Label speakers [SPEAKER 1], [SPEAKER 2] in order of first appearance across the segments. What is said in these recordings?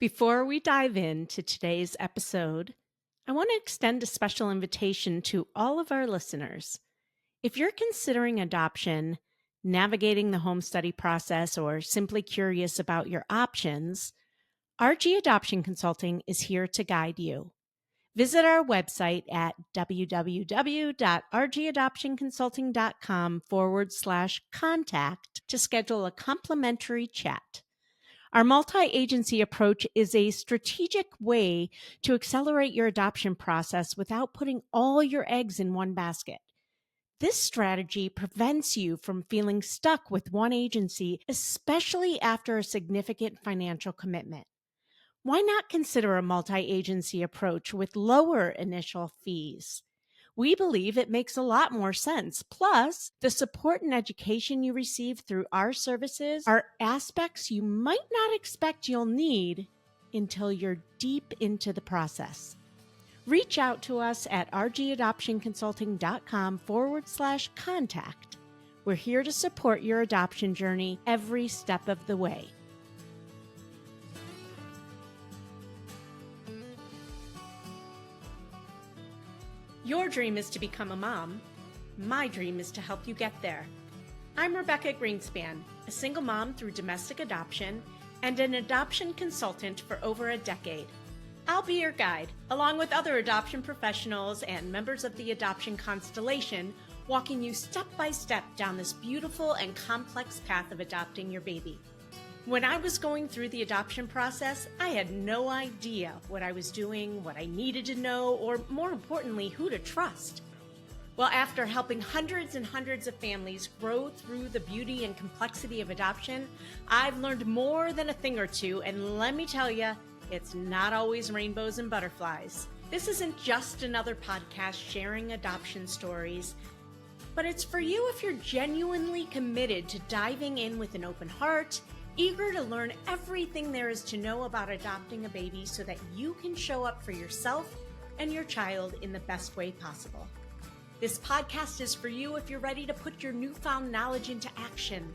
[SPEAKER 1] Before we dive into today's episode, I want to extend a special invitation to all of our listeners. If you're considering adoption, navigating the home study process, or simply curious about your options, RG Adoption Consulting is here to guide you. Visit our website at www.rgadoptionconsulting.com/contact to schedule a complimentary chat. Our multi-agency approach is a strategic way to accelerate your adoption process without putting all your eggs in one basket. This strategy prevents you from feeling stuck with one agency, especially after a significant financial commitment. Why not consider a multi-agency approach with lower initial fees? We believe it makes a lot more sense. Plus, the support and education you receive through our services are aspects you might not expect you'll need until you're deep into the process. Reach out to us at rgadoptionconsulting.com/contact. We're here to support your adoption journey every step of the way. Your dream is to become a mom. My dream is to help you get there. I'm Rebecca Gruenspan, a single mom through domestic adoption and an adoption consultant for over a decade. I'll be your guide, along with other adoption professionals and members of the adoption constellation, walking you step by step down this beautiful and complex path of adopting your baby. When I was going through the adoption process, I had no idea what I was doing, what I needed to know, or more importantly, who to trust. Well, after helping hundreds and hundreds of families grow through the beauty and complexity of adoption, I've learned more than a thing or two, and let me tell you, it's not always rainbows and butterflies. This isn't just another podcast sharing adoption stories, but it's for you if you're genuinely committed to diving in with an open heart, eager to learn everything there is to know about adopting a baby so that you can show up for yourself and your child in the best way possible. This podcast is for you if you're ready to put your newfound knowledge into action.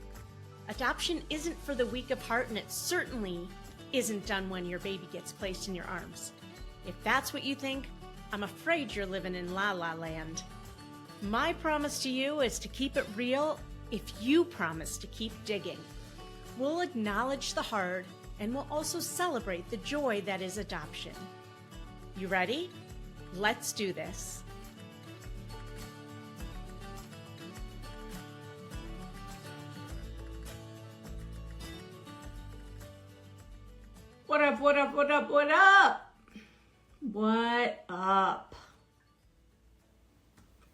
[SPEAKER 1] Adoption isn't for the weak of heart, and it certainly isn't done when your baby gets placed in your arms. If that's what you think, I'm afraid you're living in la la land. My promise to you is to keep it real if you promise to keep digging. We'll acknowledge the hard, and we'll also celebrate the joy that is adoption. You ready? Let's do this. What up, what up, what up, what up? What up,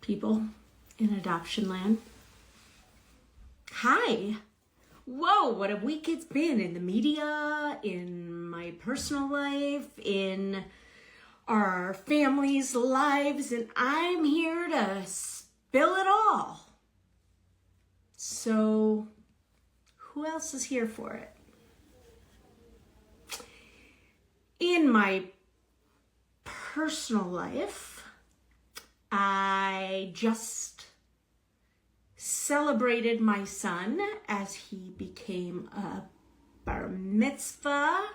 [SPEAKER 1] people in adoption land? Hi. Whoa, what a week it's been in the media, in my personal life, in our families' lives, and I'm here to spill it all. So, who else is here for it? In my personal life, I just celebrated my son as he became a Bar Mitzvah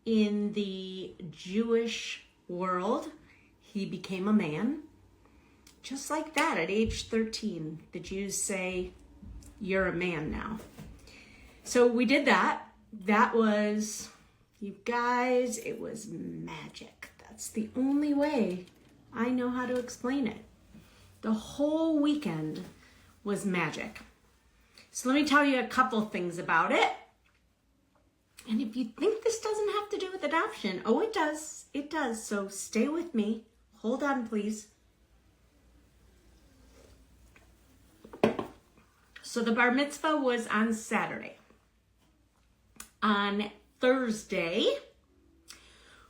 [SPEAKER 1] in the Jewish world. He became a man. Just like that, at age 13, the Jews say, you're a man now. So we did that. That was, you guys, it was magic. That's the only way I know how to explain it. The whole weekend was magic. So let me tell you a couple things about it. And if you think this doesn't have to do with adoption, oh, it does. It does. So stay with me. Hold on, please. So the Bar Mitzvah was on Saturday. On Thursday,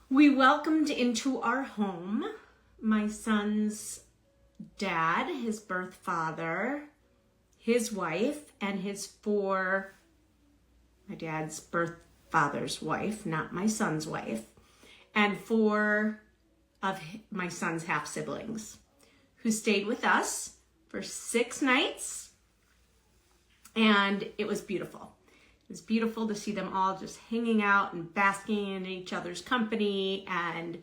[SPEAKER 1] we welcomed into our home my son's dad, his birth father, his wife, and my dad's birth father's wife, not my son's wife, and 4 of my son's half siblings, who stayed with us for 6 nights, and it was beautiful. was beautiful to see them all just hanging out and basking in each other's company, and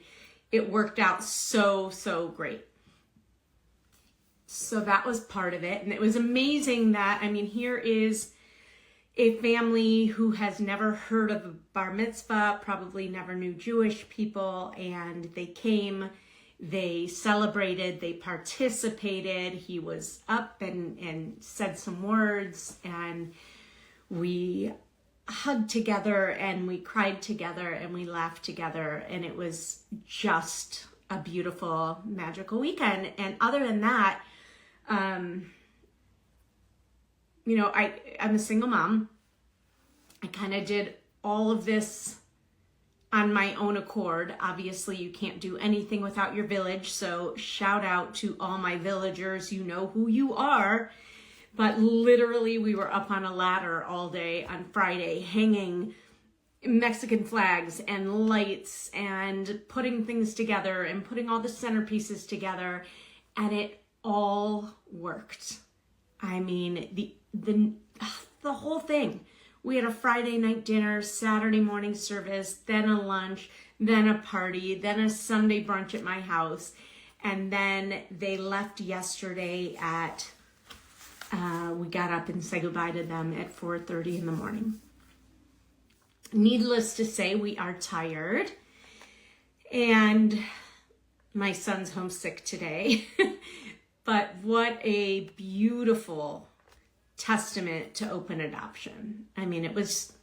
[SPEAKER 1] it worked out so, so great. So that was part of it. And it was amazing that, I mean, here is a family who has never heard of a bar mitzvah, probably never knew Jewish people, and they came, they celebrated, they participated. He was up and said some words, and we hugged together, and we cried together, and we laughed together, and it was just a beautiful, magical weekend. And other than that, you know, I'm a single mom. I kind of did all of this on my own accord. Obviously, you can't do anything without your village, so shout out to all my villagers. You know who you are. But literally, we were up on a ladder all day on Friday, hanging Mexican flags and lights and putting things together and putting all the centerpieces together, and it all worked. I mean, the whole thing. We had a Friday night dinner, Saturday morning service, then a lunch, then a party, then a Sunday brunch at my house, and then they left yesterday at we got up and said goodbye to them at 4:30 in the morning. Needless to say, we are tired, and my son's homesick today. But what a beautiful testament to open adoption. I mean, it was,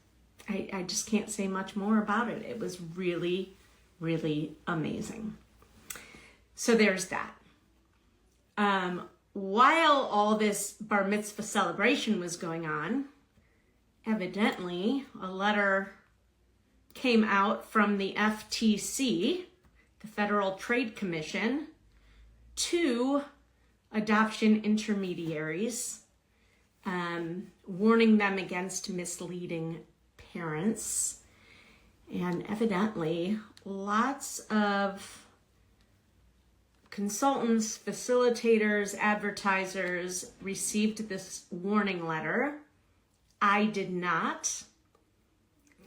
[SPEAKER 1] I just can't say much more about it. It was really, really amazing. So there's that. While all this bar mitzvah celebration was going on, evidently a letter came out from the FTC, the Federal Trade Commission, to adoption intermediaries, warning them against misleading parents. And evidently, lots of consultants, facilitators, advertisers received this warning letter. I did not,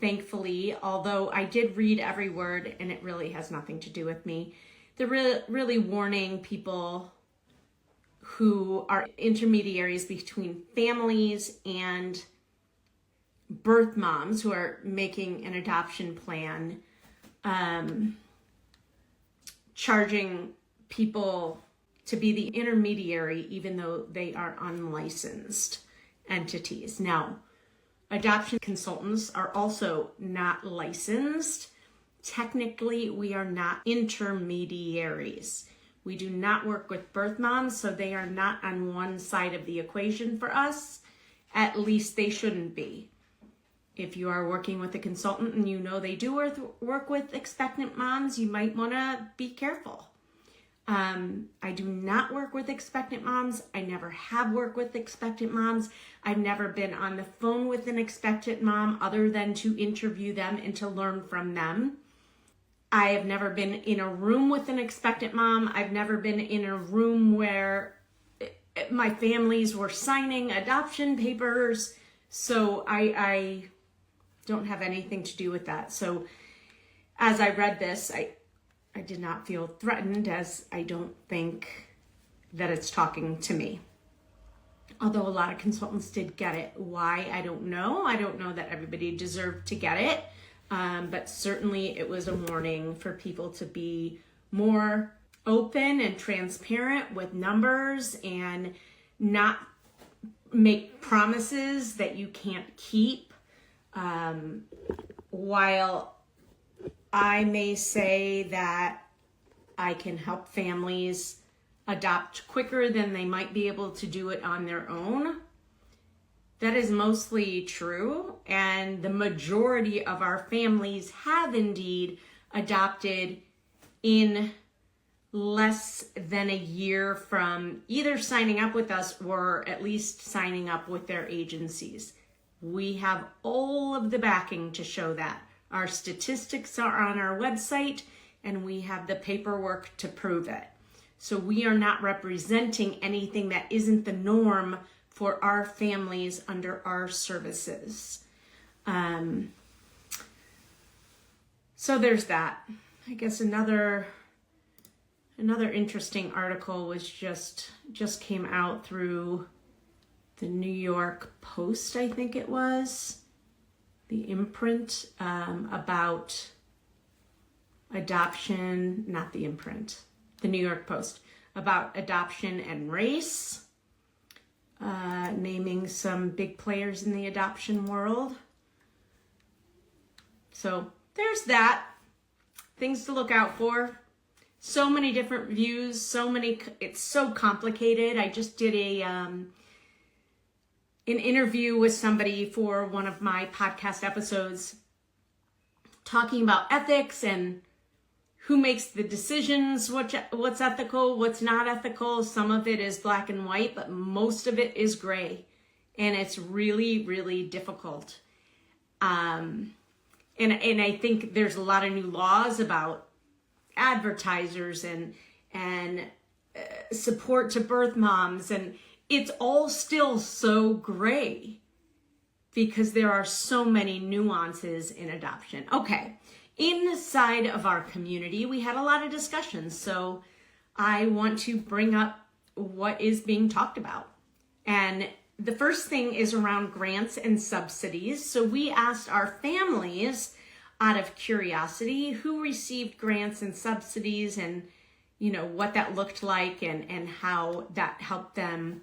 [SPEAKER 1] thankfully, although I did read every word, and it really has nothing to do with me. They're really warning people who are intermediaries between families and birth moms who are making an adoption plan, charging people to be the intermediary even though they are unlicensed entities. Now, adoption consultants are also not licensed. Technically, we are not intermediaries. We do not work with birth moms, so they are not on one side of the equation for us. At least they shouldn't be. If you are working with a consultant and you know they do work with expectant moms, you might want to be careful. I do not work with expectant moms. I never have worked with expectant moms. I've never been on the phone with an expectant mom other than to interview them and to learn from them. I have never been in a room with an expectant mom. I've never been in a room where my families were signing adoption papers. So I don't have anything to do with that. So as I read this, I did not feel threatened, as I don't think that it's talking to me. Although a lot of consultants did get it. Why? I don't know. I don't know that everybody deserved to get it. But certainly it was a warning for people to be more open and transparent with numbers and not make promises that you can't keep. While I may say that I can help families adopt quicker than they might be able to do it on their own, that is mostly true, and the majority of our families have indeed adopted in less than a year from either signing up with us or at least signing up with their agencies. We have all of the backing to show that. Our statistics are on our website, and we have the paperwork to prove it. So we are not representing anything that isn't the norm for our families under our services. So there's that. I guess another interesting article was just came out through the New York Post, I think it was, the imprint, about adoption, not the imprint, the New York Post, about adoption and race, naming some big players in the adoption world. So there's that. Things to look out for. So many different views, it's so complicated. I just did an interview with somebody for one of my podcast episodes talking about ethics and who makes the decisions, what's ethical, what's not ethical. Some of it is black and white, but most of it is gray. And it's really, really difficult. And I think there's a lot of new laws about advertisers and support to birth moms, and it's all still so gray because there are so many nuances in adoption. Okay, inside of our community, we had a lot of discussions, so I want to bring up what is being talked about. And the first thing is around grants and subsidies. So we asked our families, out of curiosity, who received grants and subsidies, and what that looked like, and how that helped them,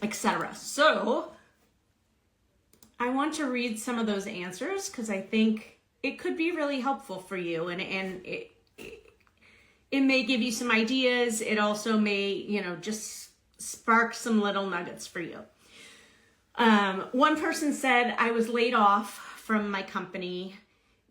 [SPEAKER 1] etc. So I want to read some of those answers because I think it could be really helpful for you, and it may give you some ideas. It also may, just spark some little nuggets for you. One person said, I was laid off from my company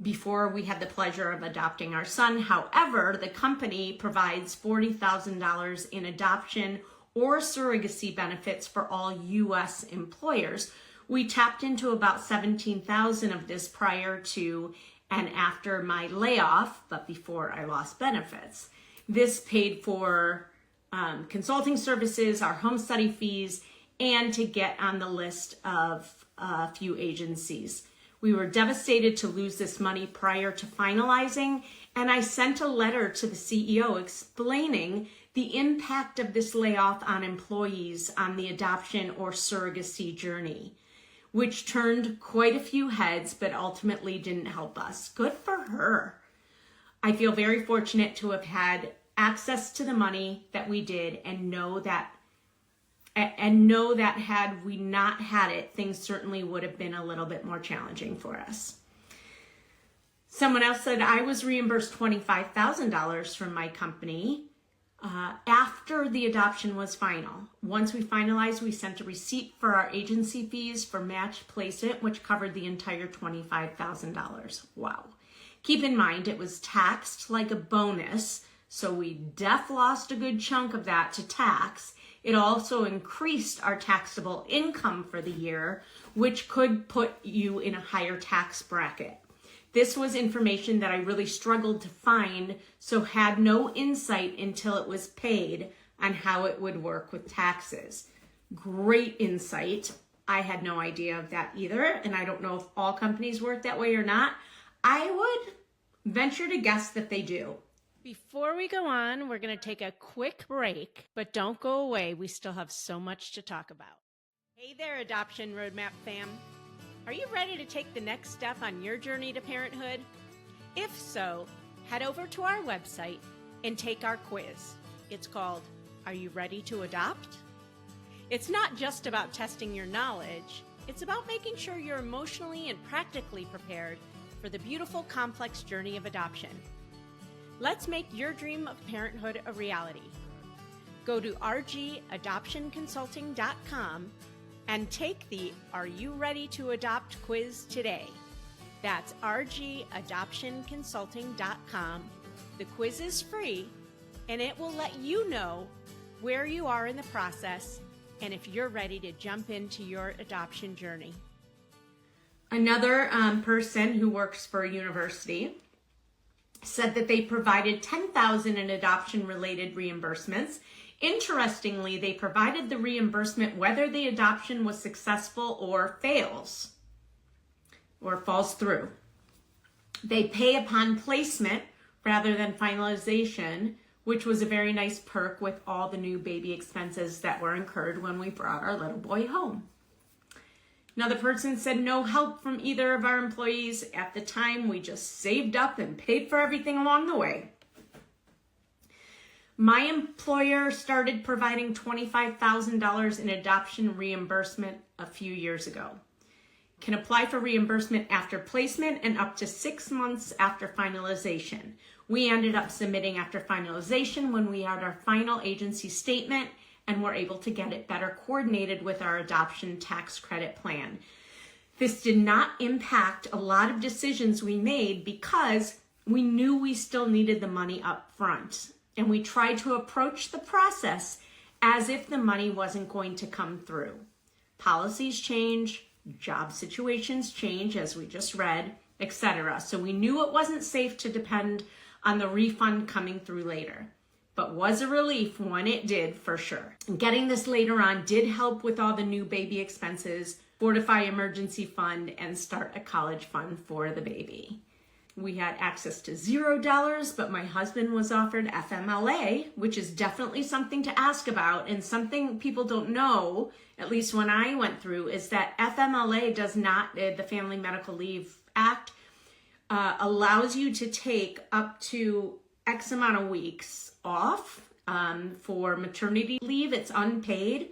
[SPEAKER 1] before we had the pleasure of adopting our son. However, the company provides $40,000 in adoption or surrogacy benefits for all U.S. employers. We tapped into about $17,000 of this prior to and after my layoff, but before I lost benefits. This paid for consulting services, our home study fees, and to get on the list of a few agencies. We were devastated to lose this money prior to finalizing, and I sent a letter to the CEO explaining the impact of this layoff on employees on the adoption or surrogacy journey, which turned quite a few heads, but ultimately didn't help us. Good for her. I feel very fortunate to have had access to the money that we did, and know that had we not had it, things certainly would have been a little bit more challenging for us. Someone else said, I was reimbursed $25,000 from my company after the adoption was final. Once we finalized, we sent a receipt for our agency fees for match placement, which covered the entire $25,000. Wow. Keep in mind, it was taxed like a bonus, so we lost a good chunk of that to tax. It also increased our taxable income for the year, which could put you in a higher tax bracket. This was information that I really struggled to find, so had no insight until it was paid on how it would work with taxes. Great insight. I had no idea of that either, and I don't know if all companies work that way or not. I would venture to guess that they do.
[SPEAKER 2] Before we go on, we're going to take a quick break, but don't go away. We still have so much to talk about. Hey there, Adoption Roadmap fam. Are you ready to take the next step on your journey to parenthood? If so, head over to our website and take our quiz. It's called, Are You Ready to Adopt? It's not just about testing your knowledge. It's about making sure you're emotionally and practically prepared for the beautiful, complex journey of adoption. Let's make your dream of parenthood a reality. Go to rgadoptionconsulting.com and take the Are You Ready to Adopt quiz today. That's rgadoptionconsulting.com. The quiz is free, and it will let you know where you are in the process and if you're ready to jump into your adoption journey.
[SPEAKER 1] Another person who works for a university said that they provided $10,000 in adoption-related reimbursements. Interestingly, they provided the reimbursement whether the adoption was successful or fails. or falls through. They pay upon placement rather than finalization, which was a very nice perk with all the new baby expenses that were incurred when we brought our little boy home. Another person said no help from either of our employees. At the time, we just saved up and paid for everything along the way. My employer started providing $25,000 in adoption reimbursement a few years ago. Can apply for reimbursement after placement and up to 6 months after finalization. We ended up submitting after finalization when we had our final agency statement and were able to get it better coordinated with our adoption tax credit plan. This did not impact a lot of decisions we made because we knew we still needed the money up front. And we tried to approach the process as if the money wasn't going to come through. Policies change, job situations change, as we just read, etc. So we knew it wasn't safe to depend on the refund coming through later, but was a relief when it did, for sure. And getting this later on did help with all the new baby expenses, fortify emergency fund, and start a college fund for the baby. We had access to $0, but my husband was offered FMLA, which is definitely something to ask about, and something people don't know, at least when I went through, is that FMLA does not, the Family Medical Leave Act, allows you to take up to X amount of weeks off for maternity leave. It's unpaid.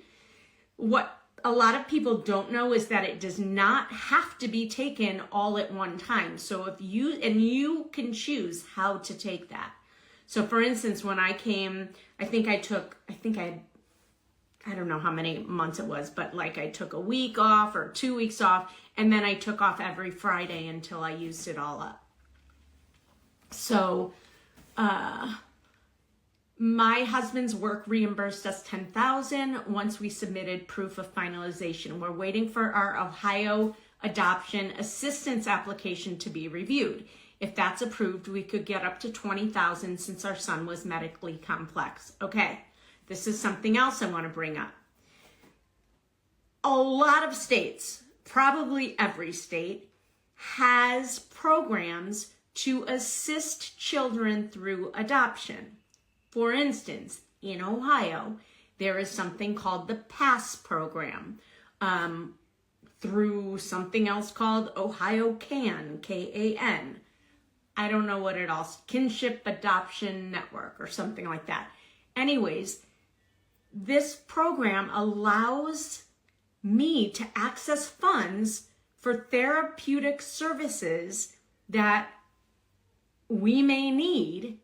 [SPEAKER 1] What a lot of people don't know is that it does not have to be taken all at one time. So if you can choose how to take that. So for instance, when I came, I don't know how many months it was, but like I took a week off or 2 weeks off, and then I took off every Friday until I used it all up. So, my husband's work reimbursed us $10,000 once we submitted proof of finalization. We're waiting for our Ohio adoption assistance application to be reviewed. If that's approved, we could get up to $20,000 since our son was medically complex. Okay, this is something else I want to bring up. A lot of states, probably every state, has programs to assist children through adoption. For instance, in Ohio, there is something called the PASS program through something else called Ohio CAN, K-A-N. I don't know what it all, Kinship Adoption Network or something like that. Anyways, this program allows me to access funds for therapeutic services that we may need.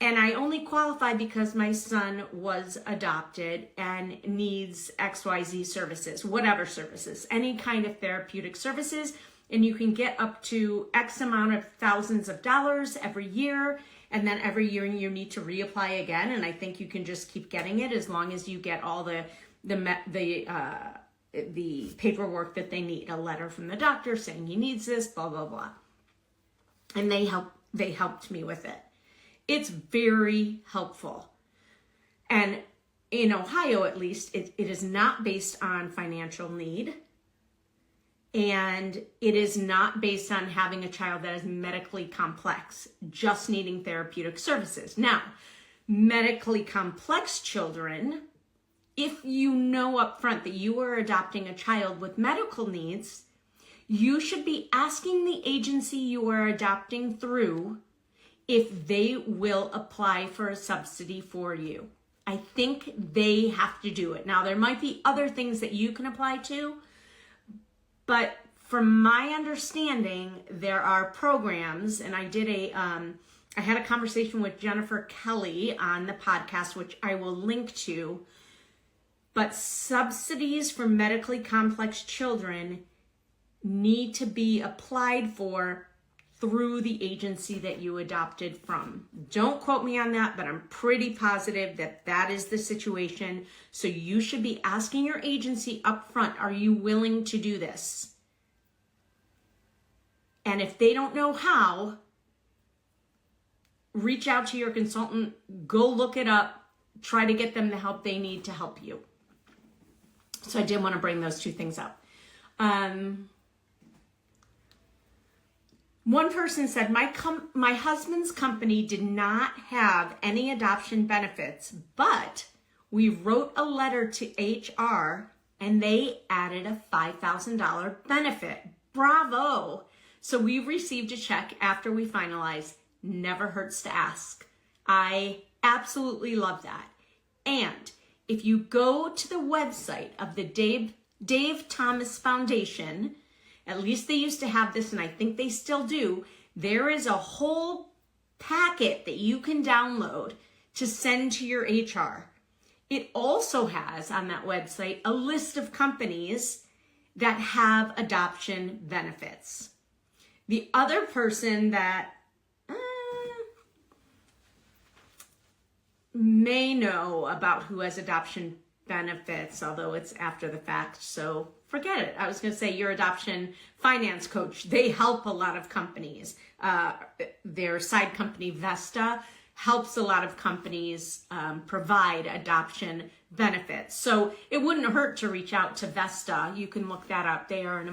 [SPEAKER 1] And I only qualify because my son was adopted and needs XYZ services, whatever services, any kind of therapeutic services. And you can get up to X amount of thousands of dollars every year. And then every year you need to reapply again. And I think you can just keep getting it as long as you get all the paperwork that they need, a letter from the doctor saying he needs this, blah, blah, blah. And they helped me with it. It's very helpful. And in Ohio, at least, it is not based on financial need. And it is not based on having a child that is medically complex, just needing therapeutic services. Now, medically complex children, if you know up front that you are adopting a child with medical needs, you should be asking the agency you are adopting through if they will apply for a subsidy for you. I think they have to do it. Now, there might be other things that you can apply to, but from my understanding, there are programs, and I had a conversation with Jennifer Kelly on the podcast, which I will link to, but subsidies for medically complex children need to be applied for through the agency that you adopted from. Don't quote me on that, but I'm pretty positive that that is the situation. So you should be asking your agency up front, are you willing to do this? And if they don't know how, reach out to your consultant, go look it up, try to get them the help they need to help you. So I did want to bring those two things up. One person said, my husband's company did not have any adoption benefits, but we wrote a letter to HR and they added a $5,000 benefit. Bravo. So we received a check after we finalized. Never hurts to ask. I absolutely love that. And if you go to the website of the Dave Thomas Foundation, at least they used to have this, and I think they still do, there is a whole packet that you can download to send to your HR. It also has on that website a list of companies that have adoption benefits. The other person that may know about who has adoption benefits, although it's after the fact, so forget it. I was going to say your adoption finance coach. They help a lot of companies. Their side company, Vesta, helps a lot of companies provide adoption benefits. So it wouldn't hurt to reach out to Vesta. You can look that up. They are an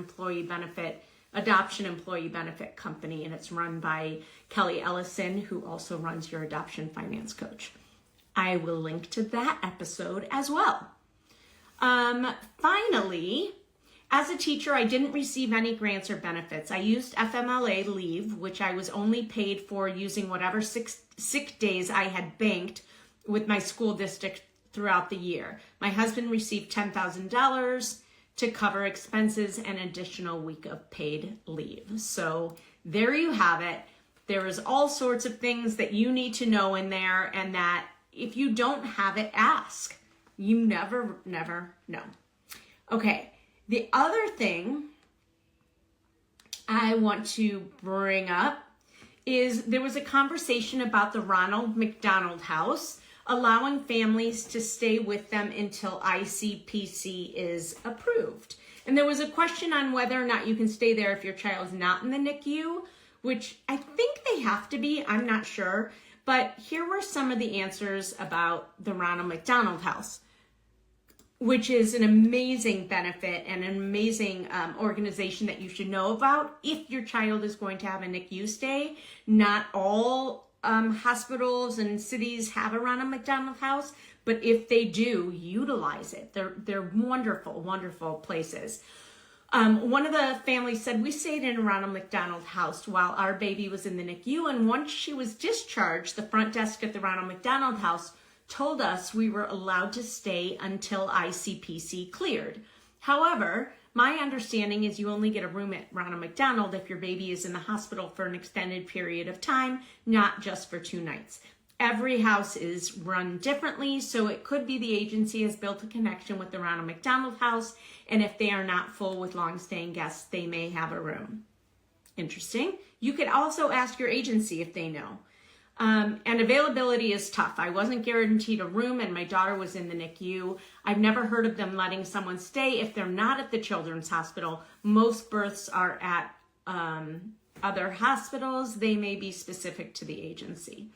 [SPEAKER 1] adoption employee benefit company, and it's run by Kelly Ellison, who also runs your adoption finance coach. I will link to that episode as well. Finally, as a teacher, I didn't receive any grants or benefits. I used FMLA leave, which I was only paid for using whatever sick days I had banked with my school district throughout the year. My husband received $10,000 to cover expenses and an additional week of paid leave. So there you have it. There is all sorts of things that you need to know in there, and that if you don't have it, ask. You never know. Okay, the other thing I want to bring up is there was a conversation about the Ronald McDonald House, allowing families to stay with them until ICPC is approved. And there was a question on whether or not you can stay there if your child is not in the NICU, which I think they have to be, I'm not sure. But here were some of the answers about the Ronald McDonald House, which is an amazing benefit and an amazing organization that you should know about if your child is going to have a NICU stay. Not all hospitals and cities have a Ronald McDonald House, but if they do, utilize it. They're wonderful, wonderful places. One of the families said, we stayed in a Ronald McDonald House while our baby was in the NICU, and once she was discharged, the front desk at the Ronald McDonald House told us we were allowed to stay until ICPC cleared. However, my understanding is you only get a room at Ronald McDonald if your baby is in the hospital for an extended period of time, not just for 2 nights. Every house is run differently, so it could be the agency has built a connection with the Ronald McDonald House, and if they are not full with long-staying guests, they may have a room. Interesting. You could also ask your agency if they know. And availability is tough. I wasn't guaranteed a room, and my daughter was in the NICU. I've never heard of them letting someone stay if they're not at the Children's Hospital. Most births are at other hospitals. They may be specific to the agency.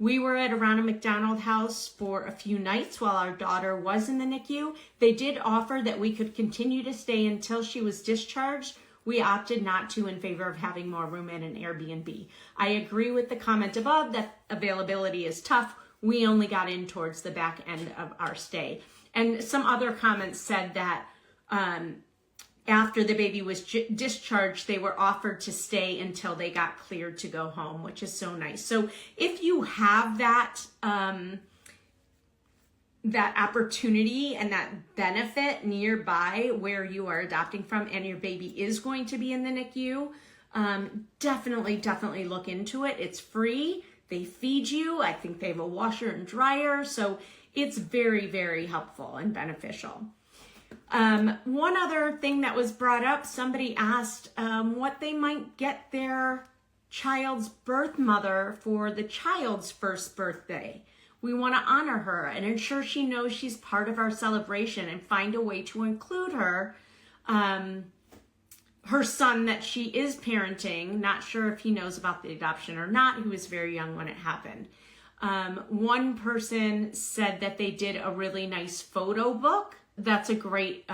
[SPEAKER 1] We were at a Ronald McDonald House for a few nights while our daughter was in the NICU. They did offer that we could continue to stay until she was discharged. We opted not to in favor of having more room at an Airbnb. I agree with the comment above that availability is tough. We only got in towards the back end of our stay. And some other comments said that after the baby was discharged, they were offered to stay until they got cleared to go home, which is so nice. So if you have that that opportunity and that benefit nearby where you are adopting from, and your baby is going to be in the NICU, definitely look into it. It's free. They feed you. I think they have a washer and dryer. So it's very, very helpful and beneficial. One other thing that was brought up, somebody asked what they might get their child's birth mother for the child's first birthday. We want to honor her and ensure she knows she's part of our celebration and find a way to include her, her son that she is parenting, not sure if he knows about the adoption or not. He was very young when it happened. One person said that they did a really nice photo book that's a great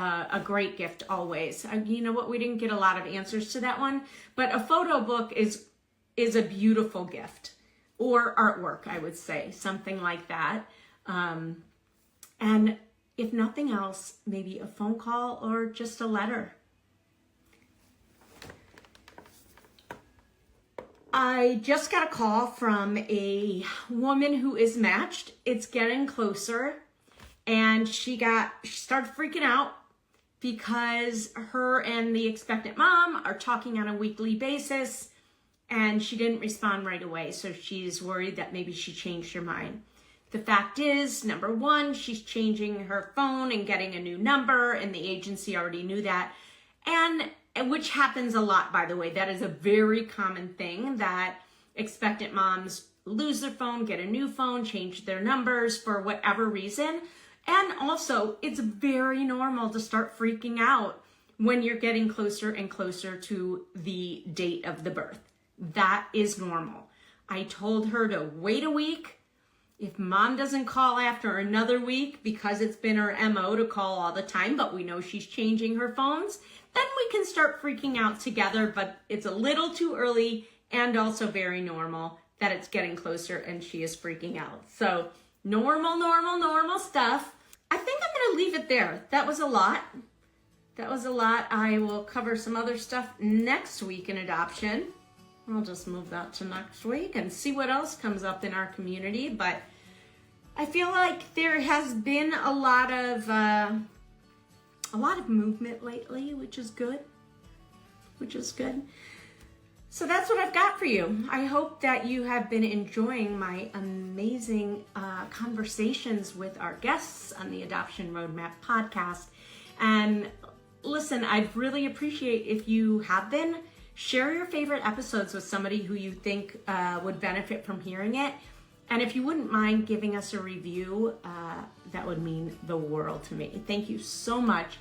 [SPEAKER 1] gift always. You know what? We didn't get a lot of answers to that one, but a photo book is a beautiful gift, or artwork, I would say, something like that. And if nothing else, maybe a phone call or just a letter. I just got a call from a woman who is matched. It's getting closer, and she started freaking out because her and the expectant mom are talking on a weekly basis, and she didn't respond right away. So she's worried that maybe she changed her mind. The fact is, number one, she's changing her phone and getting a new number, and the agency already knew that. And which happens a lot, by the way. That is a very common thing, that expectant moms lose their phone, get a new phone, change their numbers for whatever reason. And also, it's very normal to start freaking out when you're getting closer and closer to the date of the birth. That is normal. I told her to wait a week. If mom doesn't call after another week, because it's been her MO to call all the time, but we know she's changing her phones, then we can start freaking out together. But it's a little too early, and also very normal that it's getting closer and she is freaking out. So normal stuff. I think I'm going to leave it there. That was a lot. I will cover some other stuff next week in adoption. I'll just move that to next week and see what else comes up in our community. But I feel like there has been a lot of movement lately, which is good. So that's what I've got for you. I hope that you have been enjoying my amazing conversations with our guests on the Adoption Roadmap podcast. And listen, I'd really appreciate if you have been. Share your favorite episodes with somebody who you think would benefit from hearing it. And if you wouldn't mind giving us a review, that would mean the world to me. Thank you so much.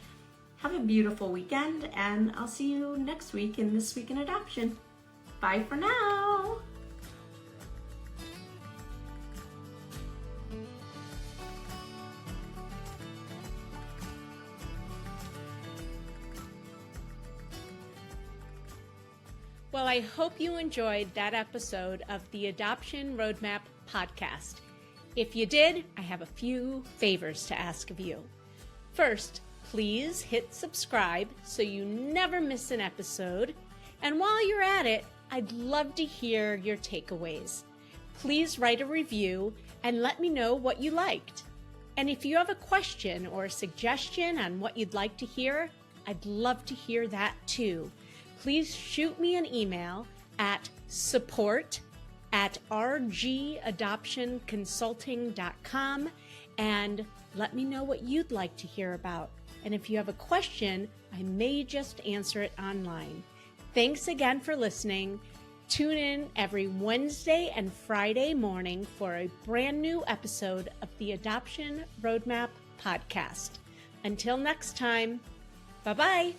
[SPEAKER 1] Have a beautiful weekend, and I'll see you next week in This Week in Adoption. Bye for now.
[SPEAKER 2] Well, I hope you enjoyed that episode of the Adoption Roadmap podcast. If you did, I have a few favors to ask of you. First, please hit subscribe so you never miss an episode. And while you're at it, I'd love to hear your takeaways. Please write a review and let me know what you liked. And if you have a question or a suggestion on what you'd like to hear, I'd love to hear that too. Please shoot me an email at support@rgadoptionconsulting.com and let me know what you'd like to hear about. And if you have a question, I may just answer it online. Thanks again for listening. Tune in every Wednesday and Friday morning for a brand new episode of the Adoption Roadmap podcast. Until next time, bye-bye.